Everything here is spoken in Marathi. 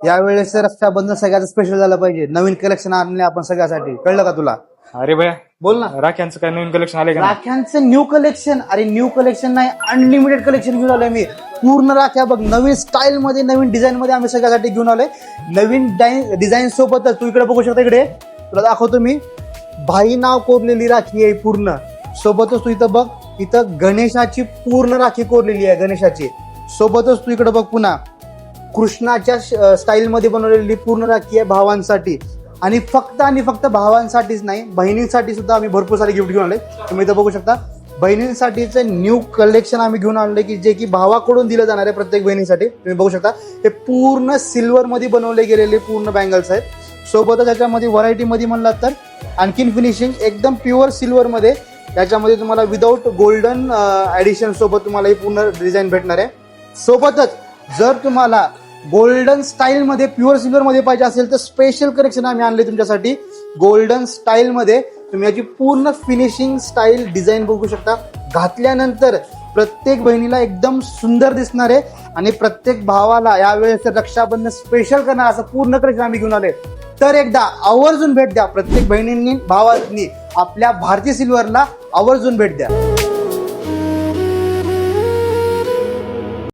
यावेळेस रक्षाबंधन सगळ्याचं स्पेशल झालं पाहिजे. नवीन कलेक्शन आणले आपण सगळ्यासाठी, कळलं का तुला? अरे भया, बोल ना. राख्यांचं काय नवीन कलेक्शन आले का? राख्यांचं न्यू कलेक्शन. अरे न्यू कलेक्शन नाही, अनलिमिटेड कलेक्शन घेऊन आलोय मी. पूर्ण राख्या बघ, नवीन स्टाईल मध्ये, नवीन डिझाईन मध्ये आम्ही सगळ्यासाठी घेऊन आलोय. नवीन डिझाईन सोबतच तू इकडे बघू शकता, इकडे तुला दाखवतो मी. भाई नाव कोरलेली राखी आहे पूर्ण. सोबतच तू इथं बघ, इथं गणेशाची पूर्ण राखी कोरलेली आहे, गणेशाची. सोबतच तू इकडे बघ, पुन्हा कृष्णाच्या स्टाईल मध्ये बनवलेली पूर्ण राखी आहे भावांसाठी. आणि फक्त भावांसाठीच नाही, बहिणींसाठी सुद्धा आम्ही भरपूर सारे गिफ्ट घेऊन आले. तुम्ही इथं बघू शकता, बहिणींसाठीचं न्यू कलेक्शन आम्ही घेऊन आणले की जे की भावाकडून दिलं जाणार आहे प्रत्येक बहिणीसाठी. तुम्ही बघू शकता, हे पूर्ण सिल्वर मध्ये बनवले गेलेले पूर्ण बँगल्स आहेत. सोबतच याच्यामध्ये व्हरायटी मध्ये म्हणलात तर आणखीन फिनिशिंग एकदम प्युअर सिल्वर मध्ये. याच्यामध्ये तुम्हाला विदाऊट गोल्डन ऍडिशन सोबत तुम्हाला ही पूर्ण डिझाईन भेटणार आहे. सोबतच जर तुम्हाला गोल्डन स्टाईल मध्ये प्युअर सिल्वर मध्ये पाहिजे असेल तर स्पेशल कलेक्शन आम्ही आणले तुमच्यासाठी गोल्डन स्टाईल मध्ये. तुम्ही याची पूर्ण फिनिशिंग स्टाईल डिझाईन बघू शकता. घातल्यानंतर प्रत्येक बहिणीला एकदम सुंदर दिसणार आहे आणि प्रत्येक भावाला यावेळेस रक्षाबंधन स्पेशल करणार असं पूर्ण कलेक्शन आम्ही घेऊन आले. तर एकदा आवर्जून भेट द्या प्रत्येक बहिणींनी, भावांनी आपल्या भारतीय सिल्वरला आवर्जून भेट द्या.